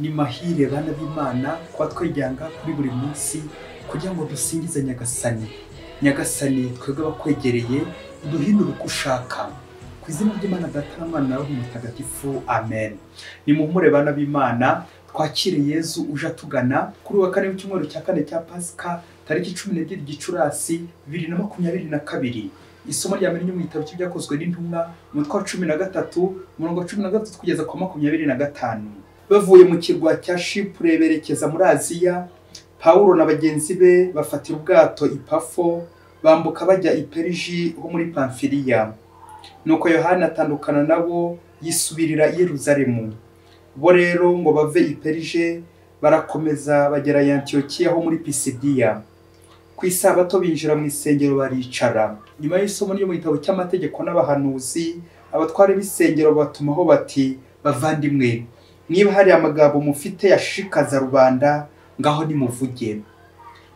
ni mahire bana b'Imana kwa twejyanga kuri buri munsi kugira ngo dusingize Nyagasani twebwe bakwegereye duhindura uko ushaka ku izina ry'Imana Data na Mwana na Roho Mutagatifu amen. Ni muhumure bana b'Imana twakire Yezu uje atugana kuri wa kane w'icyumweru cya kane cya Pasika tariki 12 Gicurasi 2022. Isomo rya mbere mu gitabo cy'ibyakozwe n'intumwa umutwe wa 13 umurongo 13 kugeza kwa 25. Bavuye mu kirwa cya Chypre berekeza muri Aziya, Paulo na bagenzi be bafatira ubwato i Pafo bambuka bajya i Periji ho muri Pamfiliya. Nuko Yohana atandukana nabo yisubirira i Yerusalemu. Bo rero ngo bave i Perije barakomeza bagera i Antiokiya ho muri Pisidiya. Ku isabato binjira mu isengero baricara. Nyuma y'isomo ryo mu gitabo cy'amategeko n'abahanuzi, abatware b'isengero batumaho bati, bavandimwe, niba hari amagambo mufite yashikaza rubanda ngaho nimuvuge.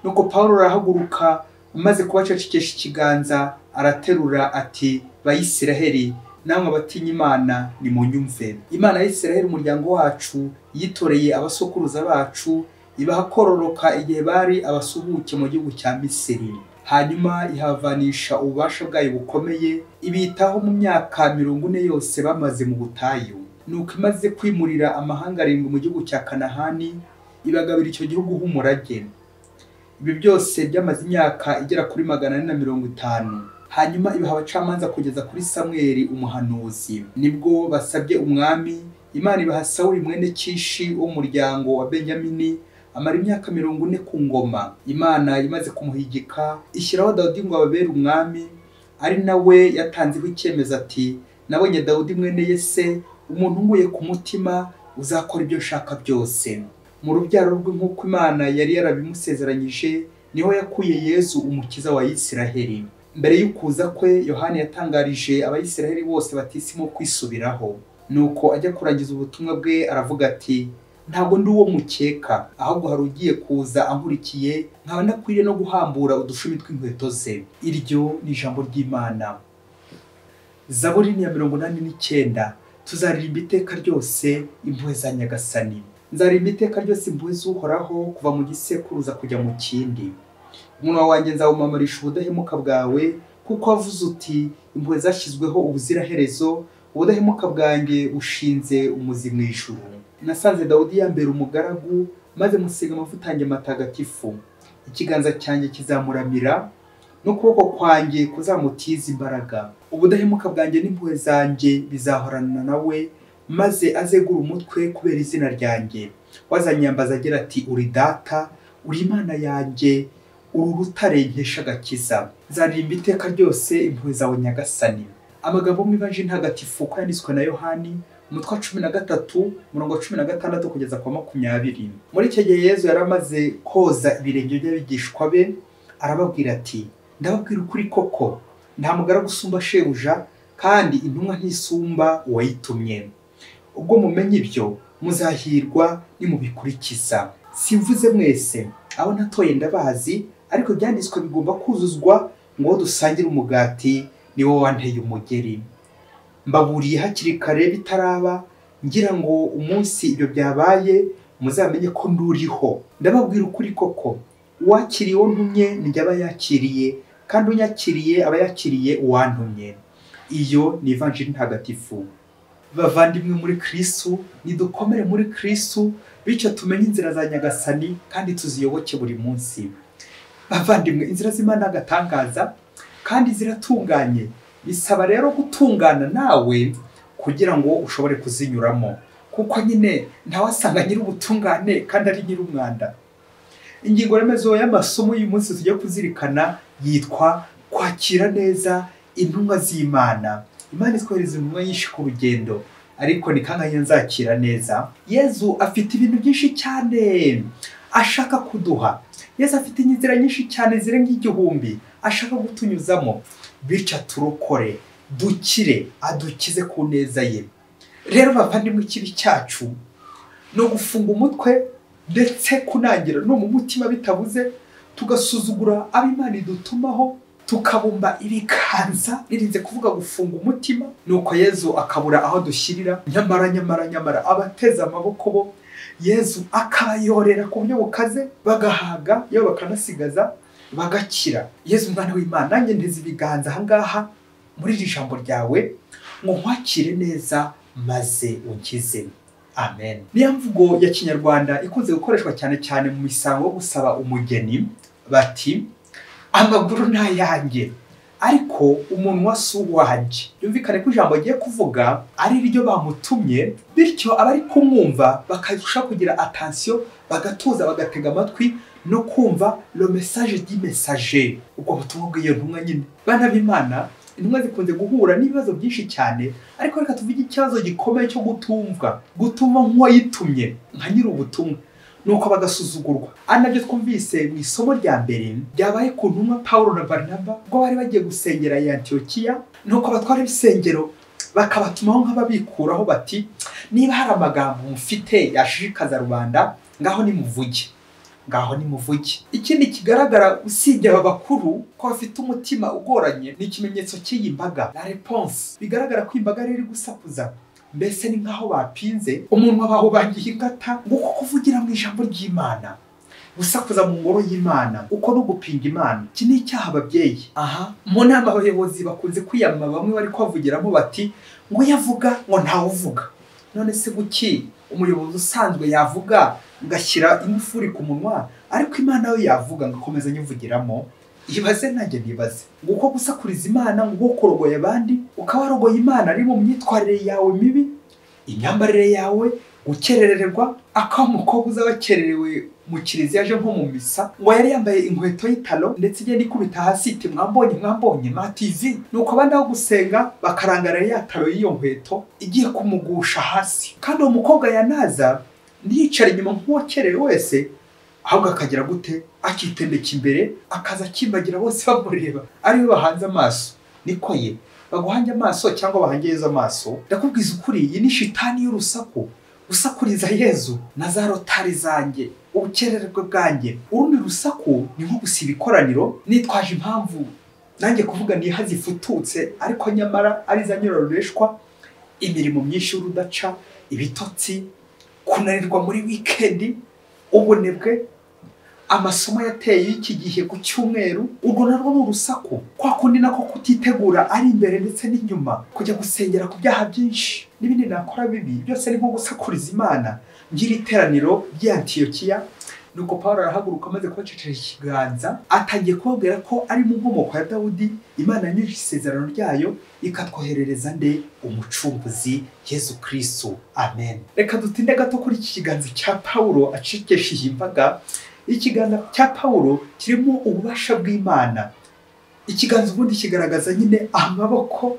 Nuko Paulo arahaguruka amaze kubacecekesha ikiganza araterura ati, Bayisiraheli, namwe batinya Imana nimunyumve. Imana ya Isiraheli umuryango wacu yitoreye abasokuruza bacu ibaha kororoka igihe bari abasuhuke mu gihugu cya Misiri. Hanyuma ihavanisha ububasha bwayo bukomeye ibitaho mu myaka 40 yose bamaze mu butayu. Nuko imaze kwimurira amahanga arindwi mu gihugu cya Kanahani ibagabira icyo gihugu h'umurage. Ibi byose byamaze imyaka igera kuri 450. Hanyuma ibaha abacamanza kugeza kuri Samweli umuhanuzi. Nibwo basabye umwami, Imana ibaha Sawuli mwene Kishi wo muryango wa Benyamini amara imyaka 40 ku ngoma. Imana imaze kumuhigika ishyiraho Dawudi ngo ababere umwami, ari nawe yatanzeho icyemezo ati, nabonye Dawudi mwene Yese umuntu nguye ku mutima uzakora ibyo nshaka byose. Mu rubyaro rwe nk'uko Imana yari yarabimusezeranyije niho yakuye Yezu umukiza wa Isiraheli. Mbere y'ukuza kwe Yohana yatangarije abayisiraheli bose batisimo kwisubiraho. Nuko ajya kurangiza ubutumwa bwe aravuga ati, ntabwo ndi uwo mukeka, ahubwo hari ugiye kuza ankurikiye nkaba nakwiriye no guhambura udushumi tw'inkweto ze. Iryo ni ijambo ry'Imana. Zaburi ni ya 89. Tuzaririmba iteka ryose impuhwe za Nyagasani. Nzaririmba iteka ryose impuhwe z'Uhoraho kuva mu gisekuruza kujya mu kindi. Umunwa wanjye nzawumamarisha ubudahemuka bwawe, kuko wavuze uti, impuhwe zashyizweho ubuziraherezo, ubudahemuka bwanjye bushinze umuzi mu ijuru. Nasanze Dawudi yambera umugaragu, maze musiga amavuta yanjye matagatifu. Ikiganza cyanjye kizamuramira, n'ukuboko kwanjye kuzamutiza imbaraga. Ubudahemuka bwanjye n'impuhwe zanjye bizahorana nawe, maze azegura umutwe kubera izina ryanjye. Wazanyambaza agira ati, uri data, uri Imana yanjye, uri urutare nkesha agakiza. Nzaririmba iteka ryose impuhwe zawe Nyagasani. Amagambo mu Ivanjili ntagatifu ko yanditswe na Yohani umutwe wa 13 umurongo 16 kugeza kwa 20. Muri icyo gihe Yezu yaramaze koza ibirenge by'abigishwa be, arababwira ati, ndababwira ukuri koko, nta mugaragu usumba shebuja, kandi intumwa ntisumba uwayitumye. Ubwo mumenye ibyo muzahirwa nimubikurikiza. Simvuze mwese, abo natoye ndabazi, ariko byanditswe bigomba kuzuzwa ngo dusangire umugati ni wowe wanteye umugeri. Mbaburiye hakiri kare bitaraba, ngira ngo umunsi ibyo byabaye muzamenye ko nduriho. Ndababwira ukuri koko, uwakiriye uwo ntumye ni aba yakiriye, kandi unyakiriye aba yakiriye uwantumye. Iyo ni Ivanjili ntagatifu. Bavandimwe muri Kristo, nidukomere muri Kristo, bityo tumenye inzira za Nyagasani kandi tuziyoboke buri munsi. Bavandimwe, inzira z'Imana agatangaza kandi ziratunganye. Bisaba rero gutungana nawe kugira ngo ushobore kuzinyuramo, kuko nyine ntawasanga nyiri ubutungane kandi ari nyiri umwanda. Ingingo remezo y'amasomo y'uyu munsi tujya kuzirikana yitwa kwakira neza intumwa z'Imana. Imana itwohereza intumwa nyinshi ku rugendo, ariko ni kangahe nzakira neza? Yezu afite ibintu byinshi cyane ashaka kuduha. Yesu afite inzira nyinshi cyane zirenga 1000 ashaka gutunyuzamo, bica turokore, dukire, adukize ku neza ye. Rero bavandimwe, ikibi cyacu no gufunga umutwe ndetse kunangira no mu mutima bitabuze, tugasuzugura ab'Imana idutumaho, tukabumba ibikanza birinze kuvuga gufunga umutima. Nuko Yezu akabura aho dushyirira. Nyamara abateza amaboko bo Yezu akayorera ku buryo bukaze, bagahaga yewe bakanasigaza bagakira. Yezu mwana w'Imana, nanjye nteze ibiganza ahangaha muri iri jambo ryawe ngo nkwakire neza maze unkize. Amen. Niyo mvugo ya Kinyarwanda ikunze gukoreshwa cyane cyane mu misango yo gusaba umugeni, bati amaguru n'ayanjye ariko umunwa si uwanjye. Yumvikane ko ijambo agiye kuvuga ari ryo bamutumye, bityo abari kumwumva bakarusha kugira attention, bagatuza bagatega amatwi no kumva le message du messager, ubwo butumwa bw'iyo ntumwa nyine. Bana b'Imana, intumwa zikunze guhura n'ibibazo byinshi cyane, ariko reka tuvuge ikibazo gikomeye cyo gutumva nk'uwayitumye, nka nyiri ubutumwa, nuko bagasuzugurwa. Ari nabyo twumvise mu isomo rya mbere ryabaye ku ntumwa Pawulo na Barinaba ubwo bari bagiye gusengera i Antiyokiya, nuko abatwara ibisengero bakabatumaho nk'ababikuraho bati niba hari amagambo mufite yashishikaza rubanda ngaho nimuvuge. Ikindi kigaragara usibye aba bakuru ko bafite umutima ugoranye ni ikimenyetso cy'iyi mbaga, la réponse. Bigaragara ko imbaga riri gusakuza, mbese ni nkaho bapinze umunwa baho bangiye ingata, nguko kuvugira mu ijambo ry'Imana, gusakuza mu ngoro y'Imana, uko no gupinga Imana. Iki ni icyaha ababyeyi. Mu nama abayobozi bakunze kwiyamama, bamwe bari kwavugiramo bati ngo yavuga ngo ntawe uvuga. None se guki umuyobozi usanzwe yavuga ngashyira ingufuri ku munwa, ariko Imana yo yavuga ngakomeza nyivugiramo? Ibaze nanjye nibaze, nguko gusakuriza Imana, ngo korogoya abandi, ukaba warogoye Imana ari mu myitwarire yawe mibi, imyambarire yawe, gukerererwa. Akaho umukobwa uza wakererewe mu kiliziya aje nko mu misa, ngo yari yambaye inkweto y'italo ndetse igenda ikubita hasi iti mwambonye ma TV, nuko abandi aho gusenga bakarangara ya talo y'iyo nkweto igiye kumugusha hasi. Kandi uwo mukobwa yanaza ntiyicare inyuma nk'uwakerewe wese, ahubwo akagira gute, akitendeka imbere, akaza akimbagira bose bamureba, ariwe bahanze amaso. Niko ye baguhanje amaso cyangwa bahangeze amaso? Ndakubwiza ukuri, iyi ni shitani y'urusaku usakuriza Yezu na za rotari zanjye, ubukerererwe bwanjye. Urundi rusaku ni nko gusiba ikoraniro nitwaje impamvu nanjye kuvuga ni hazifututse, ariko nyamara ari za nyiroreshwa, imirimo myinshi y'urudaca, ibitotsi, kunanirwa muri weekend, ubunebwe, amasomo yateye iki gihe ku cyumweru. Urwo narwo ni urusaku, kwa kundi nako kutitegura ari imbere ndetse n'inyuma, kujya gusengera ku byaha byinshi n'ibindi nakora bibi, byose ni nko gusakuriza Imana. Ngira iteraniro ry'i Antiyokiya, nuko Pawulo arahaguruka amaze kubacecesha ikiganza, atangiye kubabwira ko ari mu nkomoko ya Dawudi Imana yanyujije isezerano ryayo ikatwoherereza nde, umucunguzi Yezu Kristo. Amen. Reka dutinde gato kuri iki kiganza cya Pawulo acikesha iyi mbaga. Ikiganza cya Pawulo kirimo ububasha bw'Imana. Ikiganza ubundi kigaragaza nyine amaboko,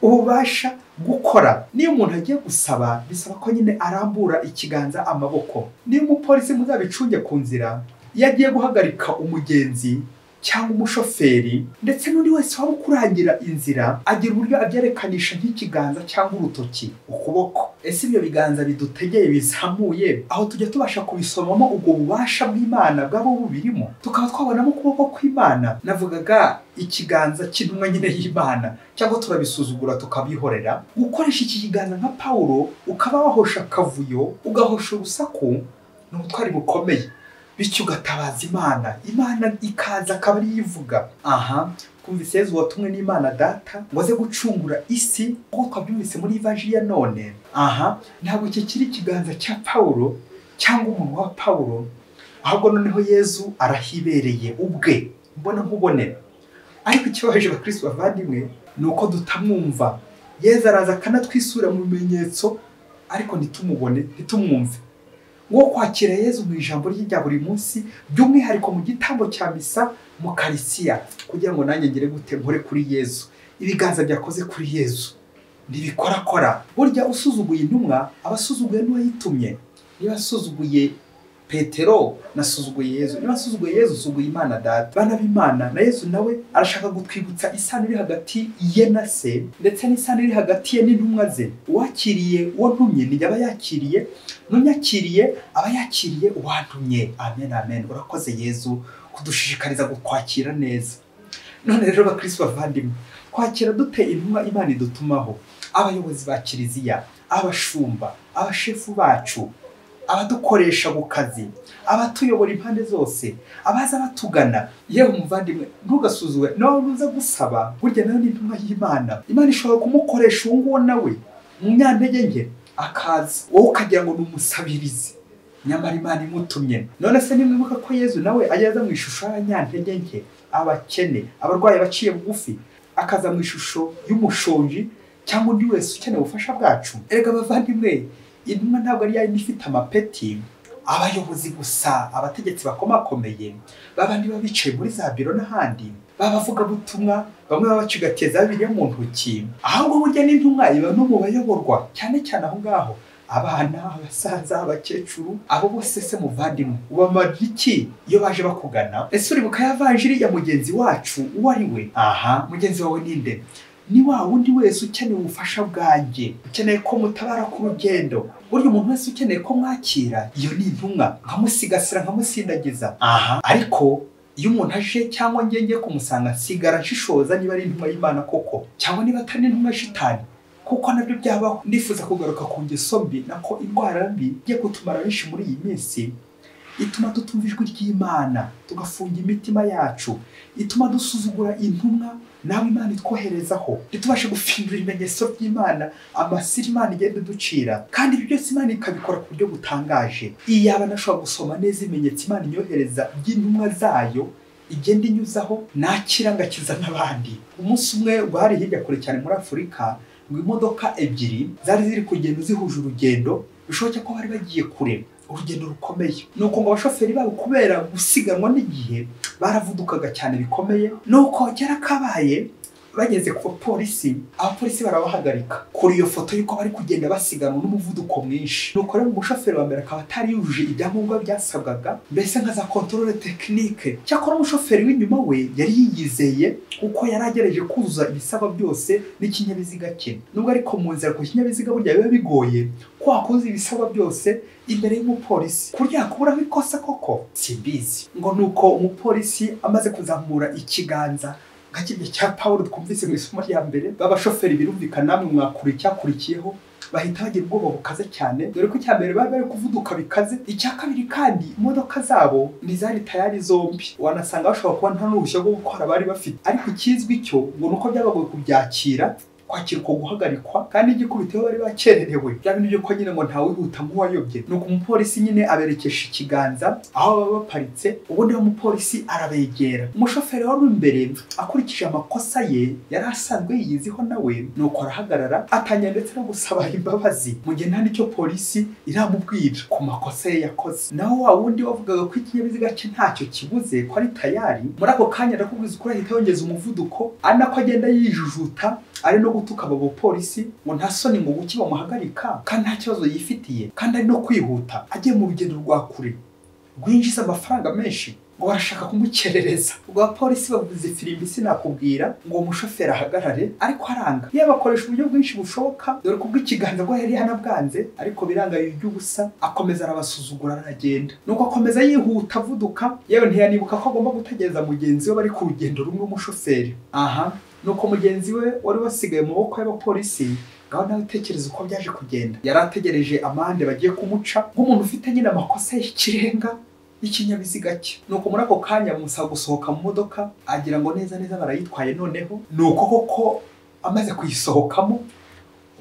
ububasha gukora. Niyo umuntu agiye gusaba bisaba ko nyine arambura ikiganza, amaboko. Niyo umupolisi muzabicunge ku nzira, iyo agiye guhagarika umugenzi cyangwa umushoferi ndetse n'undi wese waba ukurangira inzira, agira uburyo abyerekanisha nk'ikiganza cyangwa urutoki, ukuboko. Ese ibyo biganza bidutegeye bizamuye, aho tujya tubasha kubisomamo ubwo bubasha bw'Imana bwabo bubirimo, tukaba twabonamo ukuboko kw'Imana. Navugaga ikiganza cy'intumwa nyine y'Imana, cyangwa turabisuzugura tukabihorera. Gukoresha iki kiganza nka Pawulo ukaba wahosha akavuyo, ugahosha urusaku, ni ubutwari bukomeye, bityo ugatabaza Imana ikaza akaba ari yivuga. Twumvise Yezu watumwe n'Imana Data ngo aze gucungura isi, nk'uko twabyumvise muri ivanjili ya none. Ntabwo iki kiri ikiganza cya Pawulo cyangwa umuntu wa Pawulo, ahubwo noneho Yezu arahibereye ubwe, mbona nkubonera. Ariko ikibabaje abakristo bavandimwe ni uko tutamwumva. Yezu araza akanatwisura mu bimenyetso, ariko ntitumwumve. Ngo kwakira Yezu mu ijambo rya buri munsi, by'umwihariko mu gitambo cya misa mu Karisiya, kugira ngo nanjye ngire gute nkore kuri Yezu. Ibiganza byakoze kuri Yezu ntibikorakora. Burya usuzuguye intumwa aba asuzuguye n'uwayitumye. Niba asuzuguye Petero, nasuzuguye Yezu. Niba asuzuguye Yezu, usuzuguye Imana Data. Bana b'Imana, na Yezu nawe arashaka gutwibutsa isano iri hagati ye na se, ndetse n'isano iri hagati ye n'intumwa ze. Uwakiriye uwo ntumye ni aba yakiriye, n'unyakiriye aba yakiriye uwantumye. Amen, amen. Urakoze Yezu kudushishikariza gukwakira neza. None rero bakristo bavandimwe, kwakira dute intumwa Imana idutumaho? Abayobozi ba kiliziya, abashumba, abashefu bacu, abadukoresha ku kazi, abatuyobora impande zose, abaza batugana. Yewe umuvandimwe, ntugasuzuwe nawe uza gusaba, burya nawe ni intumwa y'Imana. Imana ishobora kumukoresha uwo nguwo nawe mu myantege nke akaza, wowe ukagira ngo ni umusabirizi, nyamara Imana imutumye. None se nimwibuka ko Yezu nawe aza mu ishusho y'abanyantege nke, abakene, abarwayi baciye bugufi, akaza mu ishusho y'umushonji cyangwa undi wese ukeneye ubufasha bwacu. Erega abavandimwe, intumwa ntabwo ari yayindi ifite amapeti, abayobozi gusa, abategetsi bakomakomeye, babandi baba bicaye muri za biro n'ahandi, babavuga butumwa, bamwe baba bacigatiye za Bibiliya mu ntoki. Ahubwo burya n'intumwa iba no mu bayoborwa, cyane cyane aho ngaho abana, abasaza, abakecuru, abo bose se muvandimwe ubamara iki iyo baje bakugana? Ese uribuka ya vanjiri ya mugenzi wacu uwo ari we? Aha, mugenzi wawe ninde? Ni wa wundi wese ukeneye ubufasha bwanjye, ukeneye ko mutabara ku rugendo. Burya umuntu wese ukeneye ko mwakira, iyo ni intumwa, nkamusigasira, nkamusindagiza. Aha, ariko iyo umuntu aje cyangwa ngiye kumusanga, nsigara nshishoza niba ari intumwa y'Imana koko cyangwa niba atari intumwa y'Shitani, kuko nabyo byabaho. Ndifuza kugaruka ku ngeso mbi, nako indwara mbi igiye kutumara benshi muri iyi minsi, ituma tutumva ijwi ry'Imana, tugafunga imitima yacu, ituma dusuzugura intumwa nawe Imana itwoherezaho, ntitubashe gufindura ibimenyetso by'Imana, amasiri Imana igenda ducira. Kandi ibyo byose Imana ikabikora ku buryo butangaje. Iyaba nashobora gusoma neza ibimenyetso Imana inyohereza by'intumwa zayo igenda inyuzaho, nakira ngakiza n'abandi. Umunsi umwe bari hirya kure cyane muri Afurika, ngo imodoka ebyiri zari ziri kugenda zihuje urugendo, bishoboke ko bari bagiye kure, urugendo rukomeye. Nuko ngo abashoferi babo kubera gusiganwa n'igihe baravudukaga cyane bikomeye, nuko cyarakabaye bageze ku polisi, abapolisi barabahagarika kuri iyo foto yuko bari kugenda basiganwa n'umuvuduko mwinshi. Nuko rero umushoferi wa mbere akaba atari yujuje ibyangombwa byasabwaga, mbese nka za controle technique. Cyakora umushoferi w'inyuma we yari yiyizeye kuko yari agerageje kuzuza ibisabwa byose n'ikinyabiziga cye. Nubwo ariko mu nzira ku kinyabiziga burya biba bigoye ko wakuzuza ibisabwa byose imbere y'umupolisi, kurya kuburaho ikosa koko simbizi. Ngo nuko umupolisi amaze kuzamura ikiganza nka kirya cya Pawulo twumvise mu isomo rya mbere, babashoferi birumvikana namwe mwakuri cyakurikiyeho, bahita bagira ubwoba bukaze cyane, dore ko icya mbere bari kuvuduka bikaze, icya kabiri kandi imodoka zabo ntizari tayari zombi, wanasanga bashobora kuba nta n'uruhushya rwo gukora bari bafite. Ariko ikizwi cyo ngo nuko byabagoye kubyakira, kwakira uko guhagarikwa, kandi igikubiteho bari bakererewe, bya bintu byo ko nyine ngo ntawe wihuta nk'uwayobye. Nuko umupolisi nyine aberekesha ikiganza aho baba baparitse, ubundi umupolisi arabegera. Umushoferi wari imbere akurikije amakosa ye yari asanzwe yiyiziho nawe, nuko arahagarara atangira ndetse no gusaba imbabazi, mu gihe nta n'icyo polisi iramubwira ku makosa ye yakoze. Naho wa wundi wavugaga ko ikinyabiziga cye ntacyo kibuze, ko ari tayari, muri ako kanya ndakubwiza ukuri ahita yongeza umuvuduko, ari nako agenda yijujuta, ari no gutuka abo polisi ngo nta soni ngo guki bamuhagarika, kandi nta kibazo yifitiye, kandi ari no kwihuta agiye mu rugendo rwa kure rwinjiza amafaranga menshi, ngo barashaka kumukerereza. Ubwo abapolisi bavuze firimbi sinakubwira ngo umushoferi ahagarare, ariko aranga. Yabakoresha uburyo bwinshi bushoboka, dore kubwo ikiganza ngo yari yanabwanze, ariko biranga y'ubusa, akomeza arabasuzugura aragenda. Nuko akomeza yihuta avuduka, yewe ntiyanibuka ko agomba gutegereza mugenzi we bari ku rugendo rumwe umushoferi. Aha, nuko mugenzi we wari wasigaye mu maboko y'abapolisi, ngaho nawe utekereza uko byaje kugenda. Yari ategereje amande bagiye kumuca nk'umuntu ufite nyine amakosa y'ikirenga y'ikinyabiziga cye. Nuko muri ako kanya bamusaba gusohoka mu modoka, agira ngo neza neza barayitwaye. Noneho nuko koko amaze kuyisohokamo,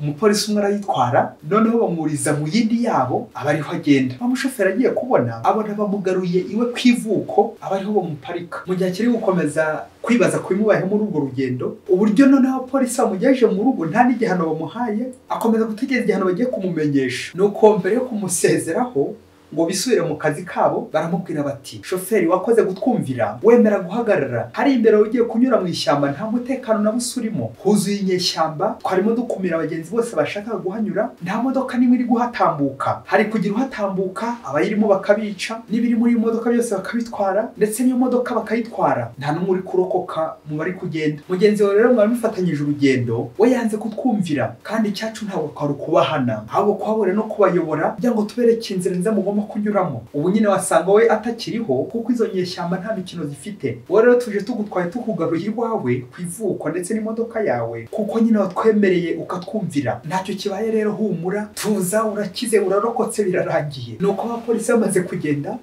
umupolisi umwe arayitwara, noneho bamuriza mu yindi yabo, aba ariho agenda. Umushoferi agiye kubona abona bamugaruye iwe kwivuko, aba ariho bamuparika. Mu gihe kiri gukomeza kwibaza kubimubayeho muri urwo rugendo, uburyo noneho abapolisi bamugejeje mu rugo nta n'igihano bamuhaye, akomeza gutegereza igihano bagiye kumumenyesha. Nuko mbere yo kumusezeraho ngo bisubire mu kazi kabo, baramubwira bati, shoferi wakoze gutwumvira, wemera guhagarara, hari imbere ugiye kunyura mu ishyamba, nta mutekano na busa urimo, huzuye inyeshyamba, twarimo dukumira abagenzi bose bashaka guhanyura, nta modoka n'imwe iri guhatambuka, hari kugira uhatambuka abayirimo bakabica, n'ibiri muri iyo modoka byose bakabitwara, ndetse n'iyo modoka bakayitwara, nta n'umwe uri kurokoka mu bari kugenda. Mugenzi wawe rero mwari mufatanyije urugendo, we yanze kutwumvira, kandi icyacu ntabwo kwari ukubahana, ahubwo kuhabura no kubayobora kugira ngo tubereke inzira nziza mugomba agomba kunyuramo. Ubu nyine wasanga we atakiriho kuko izo nyeshyamba nta mikino zifite. Wowe rero tuje tugutwaye tukugaruye iwawe ku ivuko ndetse n'imodoka yawe kuko nyine watwemereye ukatwumvira. Ntacyo kibaye rero, humura, tuza, urakize, urarokotse, birarangiye. Nuko abapolisi bamaze kugenda,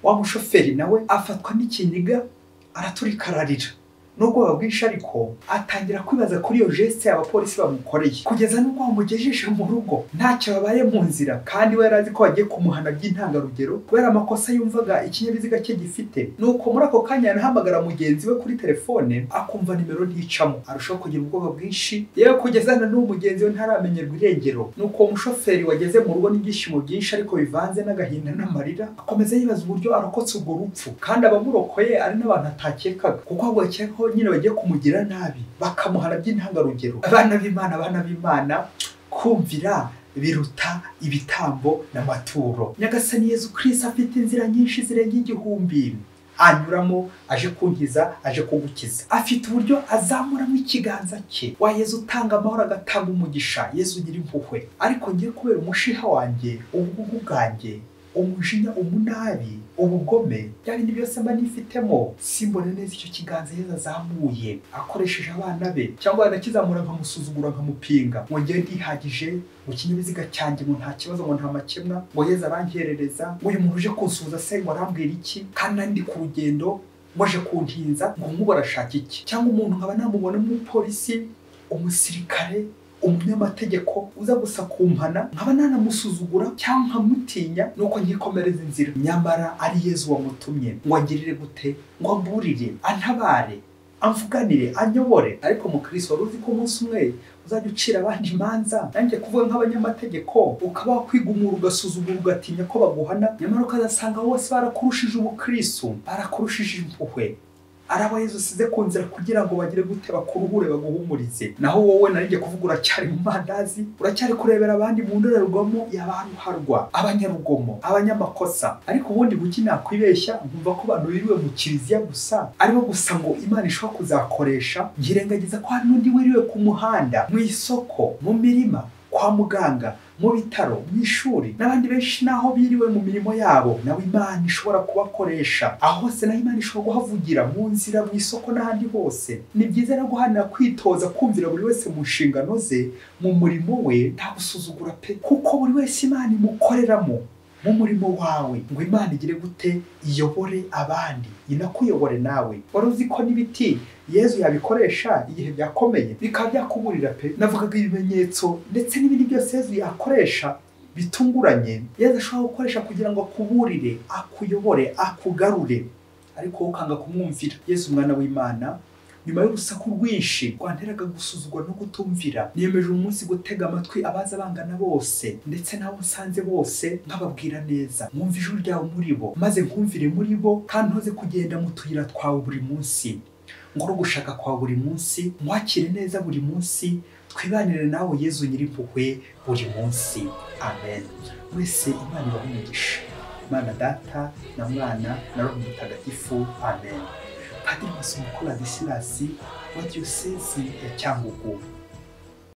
wa mushoferi nawe afatwa n'ikiniga araturikararira. Nubwo babwisha ariko atangira kwibaza kuri iyo geste y'abapolisi bamukoreye kugeza n'ubwo bamugejeje mu rugo. Ntacyo babaye mu nzira kandi we yarazi ko bagiye kumuhana by'intangarugero kubera amakosa yumvaga ikinyabiziga cye gifite. Nuko muri ako kanya yanahamagara mugenzi we kuri telefone akumva nimero nticamo, arushaho kugira ubwoba bwinshi yewe kugeza na n'uwo mugenzi we ntaramenyerwa irengero. Nuko umushoferi wageze mu rugo n'ibyishimo byinshi ariko bivanze n'agahinda n'amarira, akomeza yibaza uburyo arokotse urwo rupfu kandi abamurokoye ari n'abantu atakekaga kuko ahubwo akeka nyine bagiye kumugira nabi bakamuhana by'intangarugero. Abana b'Imana, kumvira biruta ibitambo n'amaturo. Nyagasani Yezu Kristo afite inzira nyinshi zirenga 1000 anyuramo aje kunkiza, aje kugukiza. Afite uburyo azamuramo ikiganza cye. Wa Yezu utanga amahoro agatanga umugisha, Yezu nyiri impuhwe. Ariko ngiye kubera umushiha wanjye, ubugugu bwanjye, umujinya, umunabi, ubugome, bya bindi byose mba nifitemo, simbone neza icyo kiganza Yezu azamuye akoresheje abana be, cyangwa yanakizamura nkamusuzugura nkamupinga ngo ngiye ndihagije mu kinyabiziga cyanjye, ngo nta kibazo, ngo nta makemwa, ngo Yezu arankerereza, ngo uyu muntu uje kunsuhuza se ngo arambwira iki kandi ndi ku rugendo waje kuntinza, ngo nk'ubu arashaka iki? Cyangwa umuntu nkaba namubona umupolisi, umusirikare, umunyamategeko uza gusa kumpana nkaba nanamusuzugura cyangwa nkamutinya, nuko nkikomereza inzira. Nyamara ari Yezu wamutumye ngo angirire gute? Ngo amburire, antabare, amvuganire, anyobore. Ariko mu Kristo wari uzi ko umunsi umwe uzajya ucira abandi imanza, nanjye kuvuga nk'abanyamategeko ukaba kwigumura ugasuzugura ugatinya ko baguhana, nyamara ukazasanga bose barakurushije ubukristo, barakurushije impuhwe. Araba Yezu size kunzira kugira ngo bagire gute? Bakuruhure, baguhumurize. Naho wowe narinjye kuvuga uracyari mu mandazi, uracyari kurebera abandi mu ndorerwamo y'abaruharwa, abanyarugomo, abanyamakosa. Ariko ubundi buki nakwibeshya nkumva ko abantu biriwe mu kiliziya gusa aribo gusa ngo Imana ishobora kuzakoresha, ngirengagiza ko hari n'undi wiriwe ku muhanda, mu isoko, mu mirima, kwa muganga, mu bitaro, mu ishuri, n'abandi benshi naho biriwe mu mirimo yabo, nawe Imana ishobora kubakoresha. Aho hose naho Imana ishobora guhavugira, mu nzira, mu isoko n'ahandi hose. Ni byiza no guhanira kwitoza kumvira buri wese mu nshingano ze, mu murimo we, nta gusuzugura pe, kuko buri wese Imana imukoreramo mu murimo wawe. Ngo Imana igire gute? Iyobore abandi, inakuyobore nawe. Wari uzi ko n'ibiti Yezu yabikoresha igihe byakomeye bikaba byakuburira pe? Navugaga ibimenyetso ndetse n'ibindi byose Yezu yakoresha bitunguranye, Yezu ashobora gukoresha kugira ngo akuburire, akuyobore, akugarure, ariko ukanga kumwumvira. Yezu umwana w'Imana, nyuma y'urusaku rwinshi rwanteraga gusuzugwa no kutumvira, niyemeje umunsi gutega amatwi abaza bangana bose ndetse nabo nsanze bose nkababwira neza, mwumva ijwi ryawe muri bo, maze nkumvire muri bo kandi ntoze kugenda mu tuyira twawe buri munsi. Ngoro gushaka kwa buri munsi, mwakire neza buri munsi, twibanire nawe Yezu nyiri impuhwe buri munsi. Amen. Mwese Imana ibahe Imana Data na Mwana na Roho Mutagatifu. Amen. Padiri Masumukura Disilasi wa Diyosezi ya Cyangugu.